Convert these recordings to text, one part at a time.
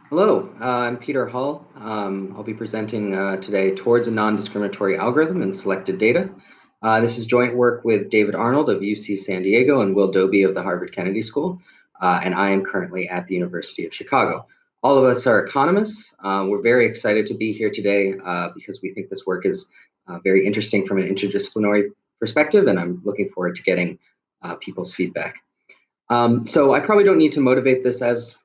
Hello, I'm Peter Hull. I'll be presenting today towards a non-discriminatory algorithm and selected data. This is joint work with David Arnold of UC San Diego and Will Dobbie of the Harvard Kennedy School, and I am currently at the University of Chicago. All of us are economists. We're very excited to be here today because we think this work is very interesting from an interdisciplinary perspective, and I'm looking forward to getting people's feedback. So I probably don't need to motivate this as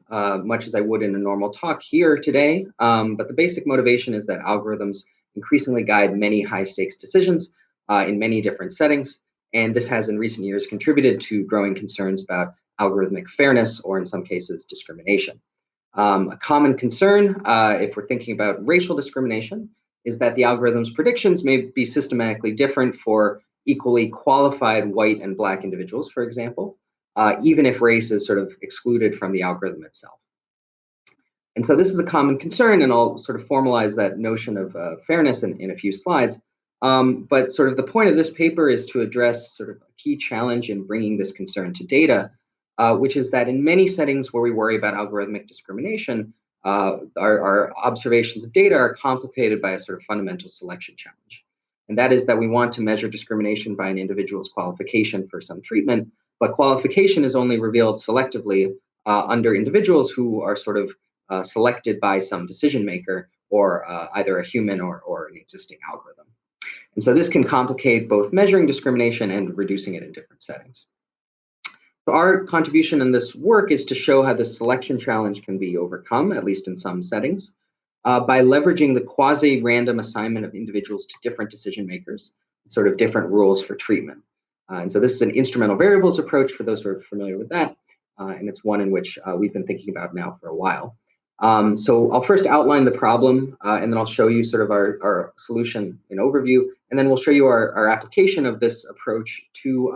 much as I would in a normal talk here today, but the basic motivation is that algorithms increasingly guide many high-stakes decisions in many different settings, and this has in recent years contributed to growing concerns about algorithmic fairness, or in some cases, discrimination. A common concern, if we're thinking about racial discrimination, is that the algorithm's predictions may be systematically different for equally qualified white and Black individuals, for example, even if race is sort of excluded from the algorithm itself. And so this is a common concern, and I'll sort of formalize that notion of fairness in a few slides. But sort of the point of this paper is to address sort of a key challenge in bringing this concern to data, which is that in many settings where we worry about algorithmic discrimination, our observations of data are complicated by a sort of fundamental selection challenge. And that is that we want to measure discrimination by an individual's qualification for some treatment, but qualification is only revealed selectively under individuals who are sort of selected by some decision maker, or either a human or an existing algorithm. And so this can complicate both measuring discrimination and reducing it in different settings. So our contribution in this work is to show how this selection challenge can be overcome, at least in some settings, by leveraging the quasi-random assignment of individuals to different decision makers, sort of different rules for treatment. And so this is an instrumental variables approach for those who are familiar with that, and it's one in which we've been thinking about now for a while. So I'll first outline the problem, and then I'll show you sort of our solution in overview, and then we'll show you our application of this approach to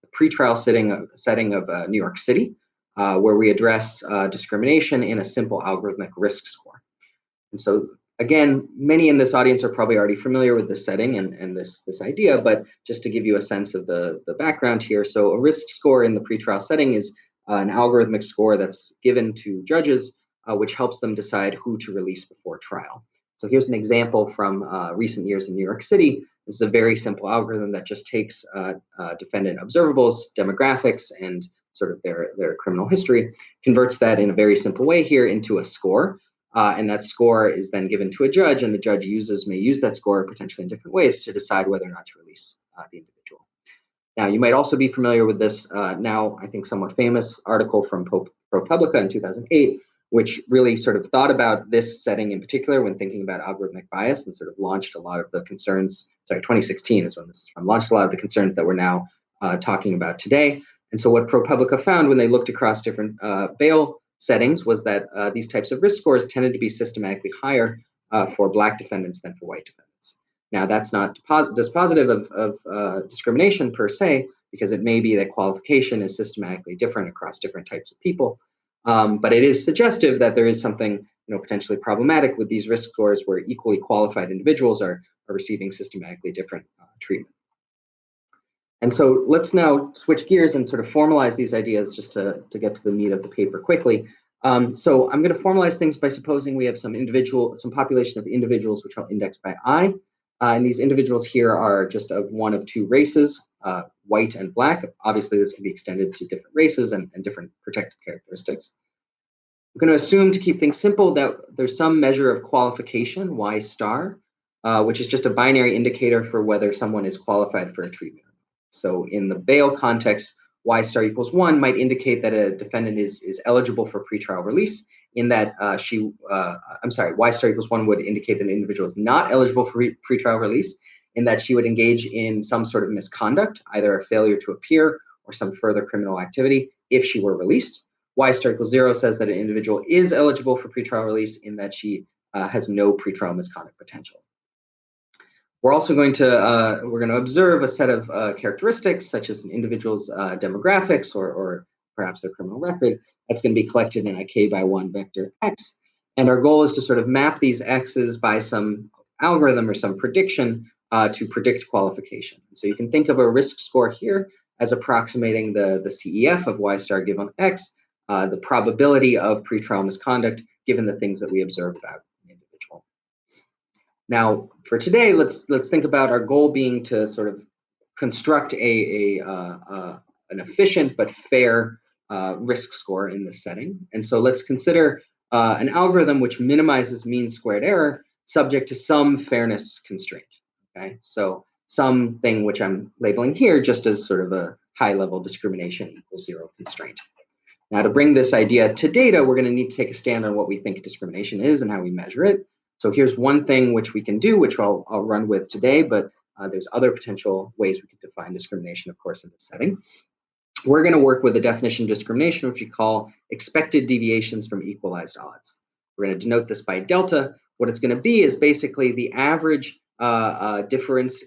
the pretrial setting of New York City, where we address discrimination in a simple algorithmic risk score. And so again, many in this audience are probably already familiar with this setting and this idea, but just to give you a sense of the background here. So a risk score in the pretrial setting is an algorithmic score that's given to judges, which helps them decide who to release before trial. So here's an example from recent years in New York City. This is a very simple algorithm that just takes defendant observables, demographics, and sort of their criminal history, converts that in a very simple way here into a score. And that score is then given to a judge, and the judge may use that score potentially in different ways to decide whether or not to release the individual. Now, you might also be familiar with this now, I think, somewhat famous article from ProPublica in 2008, which really sort of thought about this setting in particular when thinking about algorithmic bias, and sort of launched a lot of the concerns. Sorry, 2016 is when this is from. Launched a lot of the concerns that we're now talking about today. And so what ProPublica found when they looked across different bail settings was that these types of risk scores tended to be systematically higher for Black defendants than for white defendants. Now, that's not dispositive of discrimination per se, because it may be that qualification is systematically different across different types of people. But it is suggestive that there is something potentially problematic with these risk scores where equally qualified individuals are receiving systematically different treatment. And so let's now switch gears and sort of formalize these ideas just to get to the meat of the paper quickly. So I'm going to formalize things by supposing we have some population of individuals which I'll index by I. And these individuals here are just of one of two races, white and Black. Obviously, this can be extended to different races and different protective characteristics. I'm going to assume, to keep things simple, that there's some measure of qualification, Y star, which is just a binary indicator for whether someone is qualified for a treatment. So in the bail context, Y star equals 1 might indicate that a defendant is eligible for pretrial release, in that Y star equals 1 would indicate that an individual is not eligible for pretrial release, in that she would engage in some sort of misconduct, either a failure to appear or some further criminal activity, if she were released. Y star equals 0 says that an individual is eligible for pretrial release, in that she has no pretrial misconduct potential. We're also going to observe a set of characteristics, such as an individual's demographics or perhaps their criminal record. That's going to be collected in a k-by-1 vector x. And our goal is to sort of map these x's by some algorithm or some prediction to predict qualification. And so you can think of a risk score here as approximating the CEF of Y star given x, the probability of pretrial misconduct given the things that we observe about an individual. Now, for today, let's think about our goal being to sort of construct an efficient but fair risk score in this setting. And so let's consider an algorithm which minimizes mean squared error subject to some fairness constraint. Okay, so something which I'm labeling here just as sort of a high-level discrimination equals 0 constraint. Now, to bring this idea to data, we're going to need to take a stand on what we think discrimination is and how we measure it. So here's one thing which we can do, which I'll run with today, but there's other potential ways we could define discrimination, of course, in this setting. We're going to work with a definition of discrimination, which we call expected deviations from equalized odds. We're going to denote this by delta. What it's going to be is basically the average difference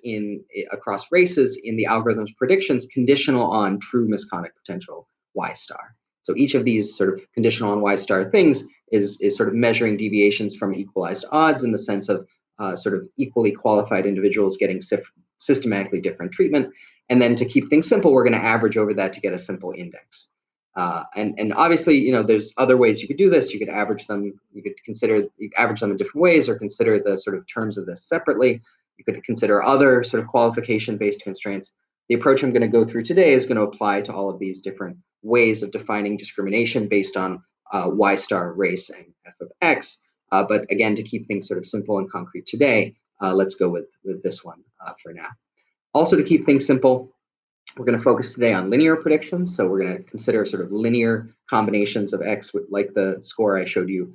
across races in the algorithm's predictions conditional on true misconduct potential y star. So each of these sort of conditional on y star things is sort of measuring deviations from equalized odds in the sense of sort of equally qualified individuals getting systematically different treatment. And then to keep things simple, we're going to average over that to get a simple index. And obviously, you know, there's other ways you could do this. You could average them. You could average them in different ways, or consider the sort of terms of this separately. You could consider other sort of qualification-based constraints. The approach I'm going to go through today is going to apply to all of these different ways of defining discrimination based on y star, race, and f of x. But again, to keep things sort of simple and concrete today, let's go with this one for now. Also, to keep things simple, we're going to focus today on linear predictions. So we're going to consider sort of linear combinations of x, like the score I showed you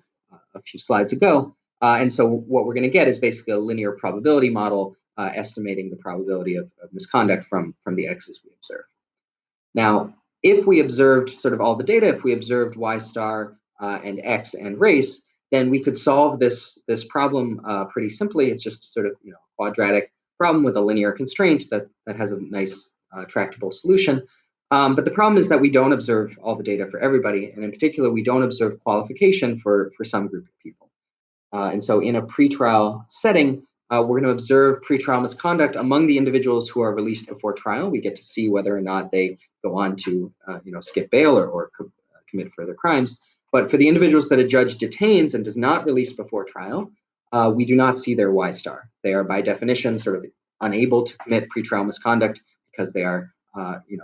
a few slides ago. And so what we're going to get is basically a linear probability model estimating the probability of misconduct from the x's we observe. Now, if we observed sort of all the data, if we observed y star and x and race, then we could solve this problem pretty simply. It's just sort of, you know, quadratic problem with a linear constraint that has a nice tractable solution. But the problem is that we don't observe all the data for everybody, and in particular, we don't observe qualification for some group of people. And so in a pretrial setting, we're going to observe pretrial misconduct among the individuals who are released before trial. We get to see whether or not they go on to skip bail or commit further crimes. But for the individuals that a judge detains and does not release before trial, we do not see their y star. They are by definition sort of unable to commit pretrial misconduct because they are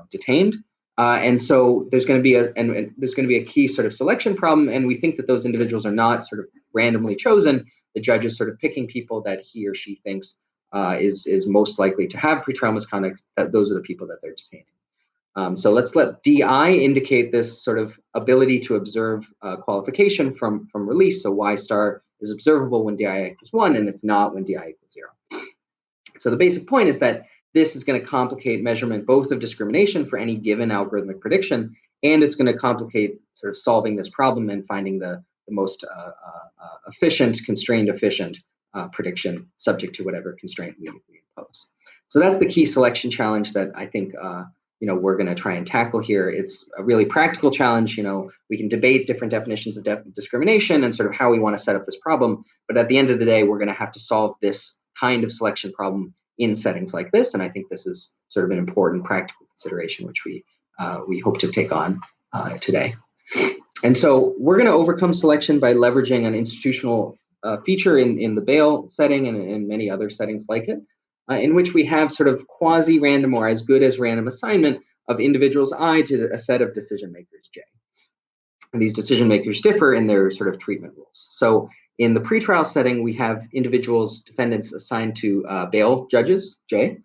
detained. And so there's going to be a key sort of selection problem, and we think that those individuals are not sort of randomly chosen. The judge is sort of picking people that he or she thinks is most likely to have pretrial misconduct. That those are the people that they're detaining. So let's let DI indicate this sort of ability to observe qualification from release. So y star is observable when DI equals 1, and it's not when DI equals 0. So the basic point is that this is going to complicate measurement both of discrimination for any given algorithmic prediction, and it's going to complicate sort of solving this problem and finding the most efficient, constrained efficient prediction subject to whatever constraint we impose. So that's the key selection challenge that I think we're going to try and tackle here. It's a really practical challenge. We can debate different definitions of discrimination and sort of how we want to set up this problem, but at the end of the day, we're going to have to solve this kind of selection problem in settings like this, and I think this is sort of an important practical consideration which we hope to take on today. And so we're going to overcome selection by leveraging an institutional feature in the bail setting and in many other settings like it, in which we have sort of quasi-random or as good as random assignment of individuals I to a set of decision makers J. And these decision makers differ in their sort of treatment rules. So in the pretrial setting, we have individuals, defendants assigned to bail judges, J,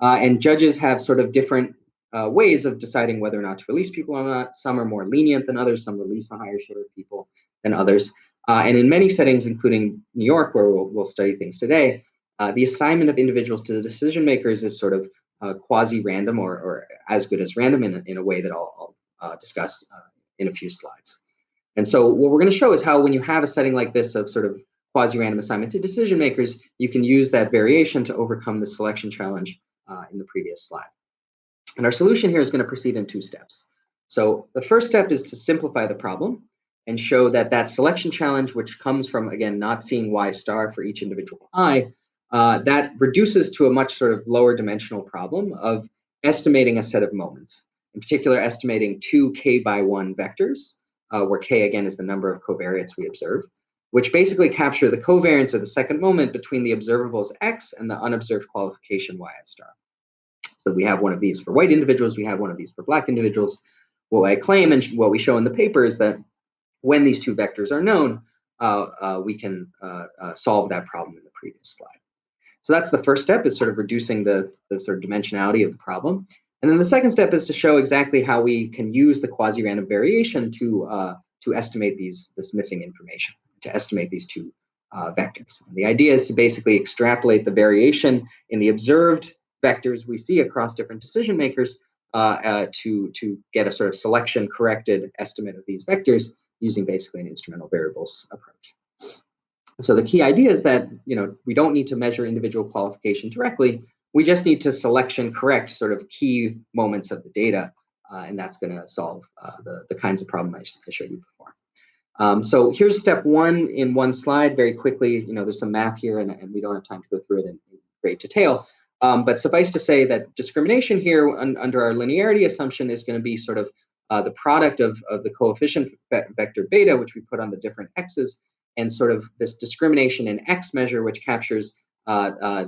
and judges have sort of different ways of deciding whether or not to release people or not. Some are more lenient than others, some release a higher share of people than others. And in many settings, including New York, where we'll study things today, the assignment of individuals to the decision makers is sort of quasi-random or as good as random in a way that I'll discuss in a few slides. And so what we're going to show is how when you have a setting like this of sort of quasi-random assignment to decision makers, you can use that variation to overcome the selection challenge in the previous slide. And our solution here is going to proceed in 2 steps. So the first step is to simplify the problem and show that that selection challenge, which comes from, again, not seeing y star for each individual I, that reduces to a much sort of lower dimensional problem of estimating a set of moments. In particular, estimating 2 k by 1 vectors where K again is the number of covariates we observe, which basically capture the covariance of the second moment between the observables X and the unobserved qualification YI star. So we have one of these for white individuals, we have one of these for black individuals. What I claim and what we show in the paper is that when these two vectors are known, we can solve that problem in the previous slide. So that's the first step, is sort of reducing the sort of dimensionality of the problem. And then the second step is to show exactly how we can use the quasi-random variation to estimate this missing information, to estimate these two vectors. And the idea is to basically extrapolate the variation in the observed vectors we see across different decision makers to get a sort of selection corrected estimate of these vectors using basically an instrumental variables approach. So the key idea is that we don't need to measure individual qualification directly. We just need to selection correct sort of key moments of the data, and that's going to solve the kinds of problem I showed you before. So here's step one in one slide very quickly. There's some math here, and we don't have time to go through it in great detail. But suffice to say that discrimination here under our linearity assumption is going to be sort of the product of the coefficient vector beta, which we put on the different x's, and sort of this discrimination in X measure, which captures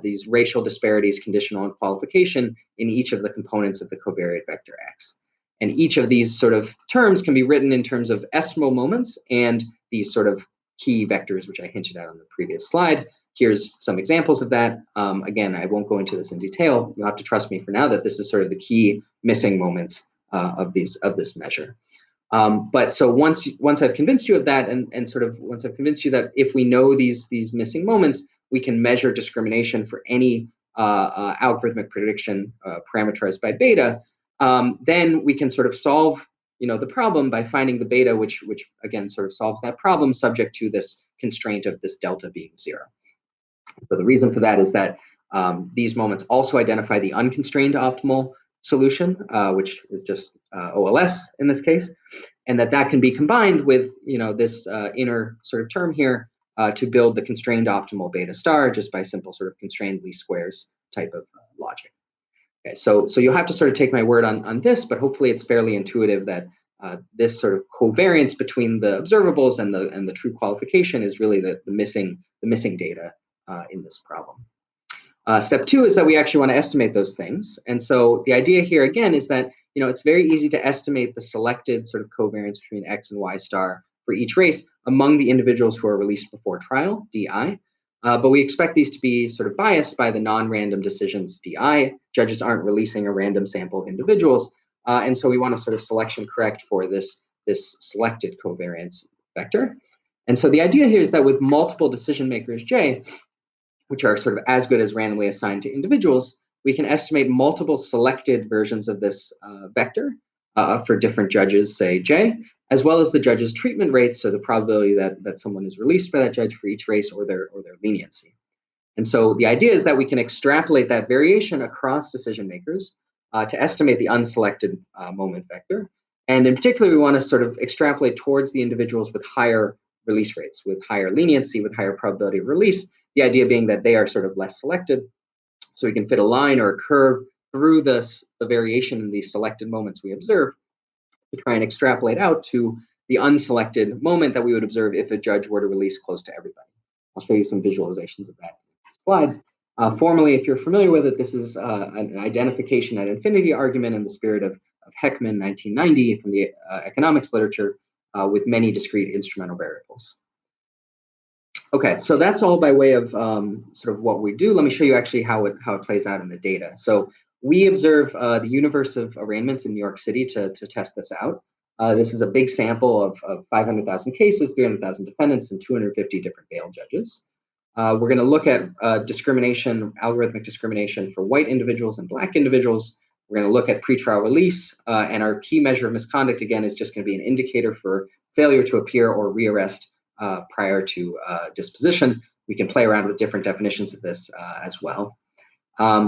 these racial disparities conditional on qualification in each of the components of the covariate vector X. And each of these sort of terms can be written in terms of estimable moments and these sort of key vectors, which I hinted at on the previous slide. Here's some examples of that. Again, I won't go into this in detail. You'll have to trust me for now that this is sort of the key missing moments of this measure. But so once I've convinced you of that, and sort of once I've convinced you that if we know these missing moments, we can measure discrimination for any algorithmic prediction parameterized by beta, then we can sort of solve the problem by finding the beta, which again sort of solves that problem subject to this constraint of this delta being 0. So the reason for that is that these moments also identify the unconstrained optimal solution, which is just OLS in this case, and that can be combined with this inner sort of term here to build the constrained optimal beta star just by simple sort of constrained least squares type of logic. Okay, so you'll have to sort of take my word on this, but hopefully it's fairly intuitive that this sort of covariance between the observables and the true qualification is really the missing data in this problem. Step two is that we actually want to estimate those things. And so the idea here, again, is that it's very easy to estimate the selected sort of covariance between X and Y star for each race among the individuals who are released before trial, DI. But we expect these to be sort of biased by the non-random decisions, DI. Judges aren't releasing a random sample of individuals. And so we want to sort of selection correct for this selected covariance vector. And so the idea here is that with multiple decision makers, J, which are sort of as good as randomly assigned to individuals, we can estimate multiple selected versions of this vector for different judges, say J, as well as the judge's treatment rates, so the probability that someone is released by that judge for each race or their leniency. And so the idea is that we can extrapolate that variation across decision makers to estimate the unselected moment vector. And in particular, we want to sort of extrapolate towards the individuals with higher release rates, with higher leniency, with higher probability of release, the idea being that they are sort of less selected. So we can fit a line or a curve through the variation in these selected moments we observe to try and extrapolate out to the unselected moment that we would observe if a judge were to release close to everybody. I'll show you some visualizations of that in slides. Formally, if you're familiar with it, this is an identification at infinity argument in the spirit of Heckman, 1990, from the economics literature, with many discrete instrumental variables. Okay, so that's all by way of sort of what we do. Let me show you actually how it plays out in the data. So we observe the universe of arraignments in New York City to test this out. This is a big sample of 500,000 cases, 300,000 defendants, and 250 different bail judges. We're going to look at discrimination, algorithmic discrimination for white individuals and black individuals. We're going to look at pretrial release, and our key measure of misconduct, again, is just going to be an indicator for failure to appear or rearrest prior to disposition. We can play around with different definitions of this as well.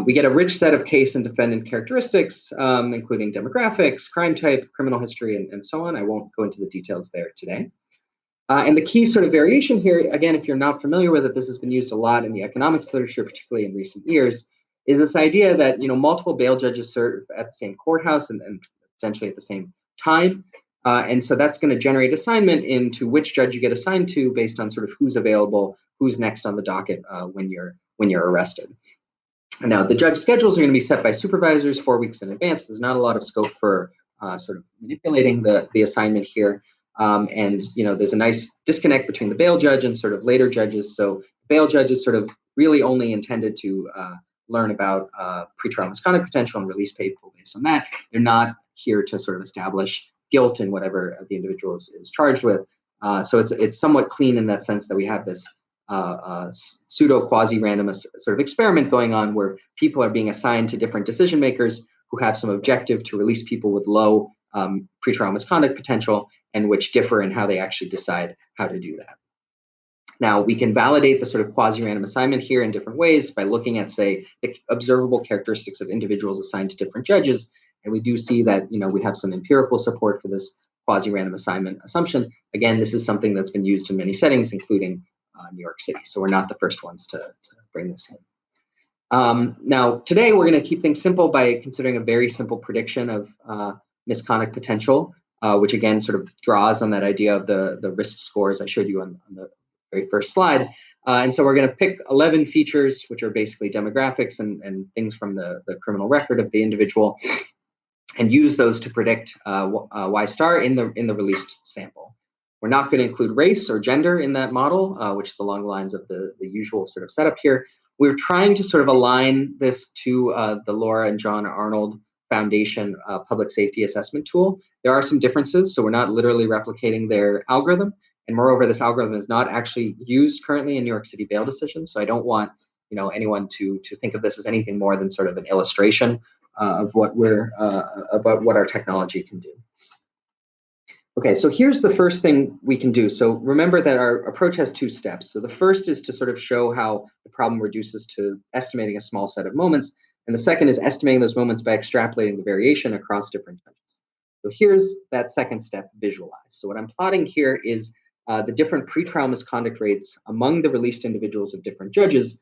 We get a rich set of case and defendant characteristics, including demographics, crime type, criminal history, and so on. I won't go into the details there today. And the key sort of variation here, again, if you're not familiar with it, this has been used a lot in the economics literature, particularly in recent years, is this idea that multiple bail judges serve at the same courthouse and potentially at the same time. And so that's going to generate assignment into which judge you get assigned to based on sort of who's available, who's next on the docket when you're arrested. Now, the judge schedules are going to be set by supervisors 4 weeks in advance. There's not a lot of scope for sort of manipulating the assignment here. And, there's a nice disconnect between the bail judge and sort of later judges. So the bail judge is sort of really only intended to learn about pretrial misconduct potential and release people based on that. They're not here to sort of establish guilt in whatever the individual is charged with. So it's somewhat clean in that sense that we have this pseudo quasi-random sort of experiment going on where people are being assigned to different decision makers who have some objective to release people with low pretrial misconduct potential and which differ in how they actually decide how to do that. Now, we can validate the sort of quasi-random assignment here in different ways by looking at, say, the observable characteristics of individuals assigned to different judges. And we do see that, we have some empirical support for this quasi-random assignment assumption. Again, this is something that's been used in many settings, including New York City. So we're not the first ones to bring this in. Now, today we're going to keep things simple by considering a very simple prediction of misconduct potential, which again sort of draws on that idea of the risk scores I showed you on the very first slide. And so we're going to pick 11 features, which are basically demographics and things from the criminal record of the individual, and use those to predict Y star in the released sample. We're not going to include race or gender in that model, which is along the lines of the usual sort of setup here. We're trying to sort of align this to the Laura and John Arnold Foundation public safety assessment tool. There are some differences, so we're not literally replicating their algorithm. And moreover, this algorithm is not actually used currently in New York City bail decisions. So I don't want anyone to think of this as anything more than sort of an illustration of what about what our technology can do. Okay, so here's the first thing we can do. So remember that our approach has 2 steps. So the first is to sort of show how the problem reduces to estimating a small set of moments. And the second is estimating those moments by extrapolating the variation across different judges. So here's that second step visualized. So what I'm plotting here is the different pretrial misconduct rates among the released individuals of different judges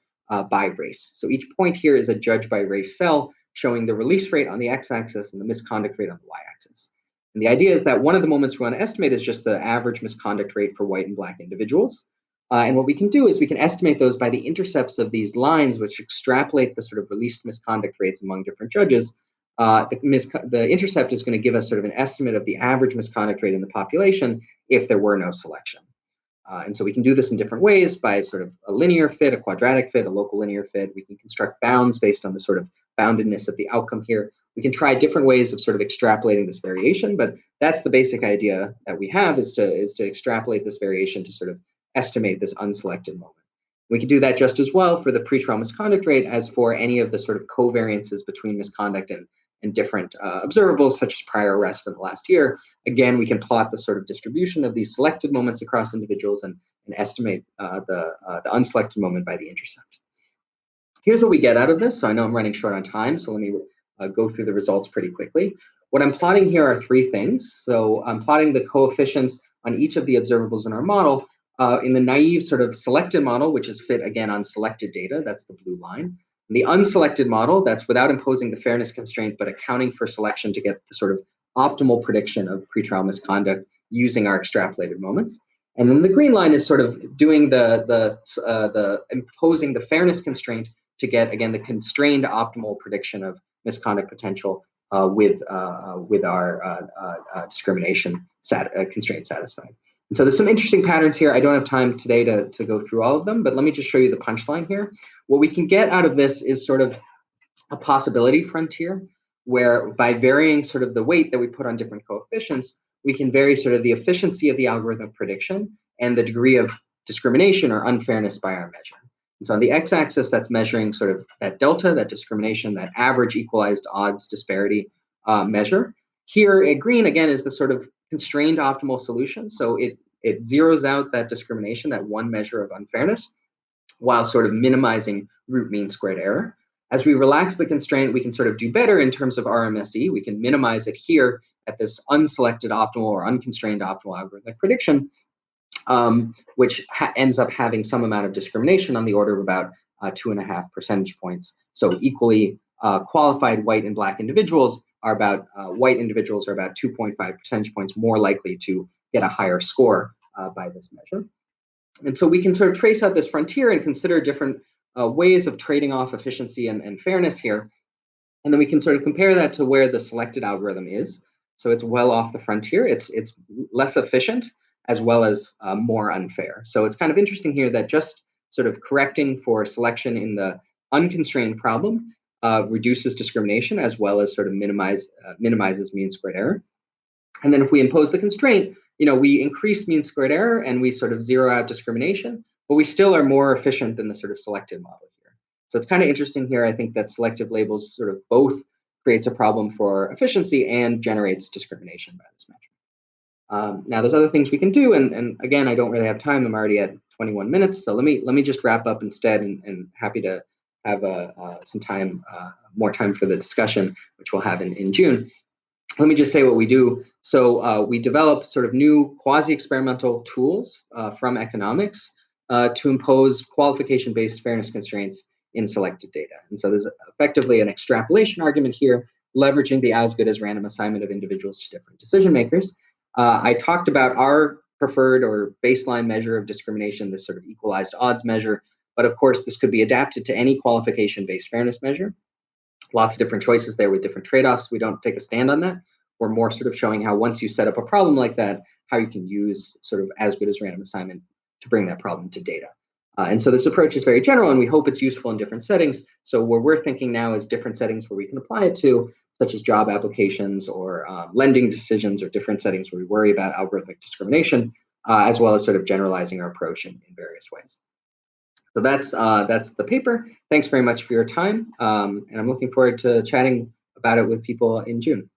by race. So each point here is a judge by race cell showing the release rate on the x-axis and the misconduct rate on the y-axis. And the idea is that one of the moments we want to estimate is just the average misconduct rate for white and black individuals. And what we can do is we can estimate those by the intercepts of these lines, which extrapolate the sort of released misconduct rates among different judges. The intercept is going to give us sort of an estimate of the average misconduct rate in the population if there were no selection. And so we can do this in different ways by sort of a linear fit, a quadratic fit, a local linear fit. We can construct bounds based on the sort of boundedness of the outcome here. We can try different ways of sort of extrapolating this variation, but that's the basic idea that we have is to extrapolate this variation to sort of estimate this unselected moment. We can do that just as well for the pretrial misconduct rate as for any of the sort of covariances between misconduct and different observables, such as prior arrest in the last year. Again, we can plot the sort of distribution of these selected moments across individuals and estimate the unselected moment by the intercept. Here's what we get out of this. So I know I'm running short on time, so let me go through the results pretty quickly. What I'm plotting here are 3 things. So I'm plotting the coefficients on each of the observables in our model. In the naive sort of selected model, which is fit again on selected data, that's the blue line. In the unselected model, that's without imposing the fairness constraint, but accounting for selection to get the sort of optimal prediction of pretrial misconduct using our extrapolated moments. And then the green line is sort of doing the imposing the fairness constraint to get, again, the constrained optimal prediction of misconduct potential with our discrimination constraint satisfied. And so there's some interesting patterns here. I don't have time today to go through all of them, but let me just show you the punchline here. What we can get out of this is sort of a possibility frontier where by varying sort of the weight that we put on different coefficients, we can vary sort of the efficiency of the algorithmic prediction and the degree of discrimination or unfairness by our measure. And so on the x-axis, that's measuring sort of that delta, that discrimination, that average equalized odds disparity measure. Here at green, again, is the sort of constrained optimal solution. So it zeroes out that discrimination, that one measure of unfairness, while sort of minimizing root mean squared error. As we relax the constraint, we can sort of do better in terms of RMSE. We can minimize it here at this unselected optimal or unconstrained optimal algorithmic prediction, which ends up having some amount of discrimination on the order of about 2.5 percentage points. So equally qualified white and black individuals are about white individuals are about 2.5 percentage points more likely to get a higher score by this measure. And so we can sort of trace out this frontier and consider different ways of trading off efficiency and fairness here. And then we can sort of compare that to where the selected algorithm is. So it's well off the frontier. It's less efficient as well as more unfair. So it's kind of interesting here that just sort of correcting for selection in the unconstrained problem reduces discrimination as well as sort of minimizes mean squared error. And then if we impose the constraint, we increase mean squared error and we sort of zero out discrimination, but we still are more efficient than the sort of selected model here. So it's kind of interesting here, I think, that selective labels sort of both creates a problem for efficiency and generates discrimination by this measure. Now, there's other things we can do, and again, I don't really have time. I'm already at 21 minutes, so let me just wrap up instead, and happy to have some time, more time for the discussion, which we'll have in June. Let me just say what we do. So we develop sort of new quasi-experimental tools from economics to impose qualification-based fairness constraints in selected data. And so there's effectively an extrapolation argument here, leveraging the as good as random assignment of individuals to different decision makers. I talked about our preferred or baseline measure of discrimination, this sort of equalized odds measure, but of course this could be adapted to any qualification-based fairness measure. Lots of different choices there with different trade-offs. We don't take a stand on that. We're more sort of showing how once you set up a problem like that, how you can use sort of as good as random assignment to bring that problem to data. And so this approach is very general, and we hope it's useful in different settings. So where we're thinking now is different settings where we can apply it to, such as job applications or lending decisions, or different settings where we worry about algorithmic discrimination, as well as sort of generalizing our approach in various ways. So that's the paper. Thanks very much for your time, and I'm looking forward to chatting about it with people in June.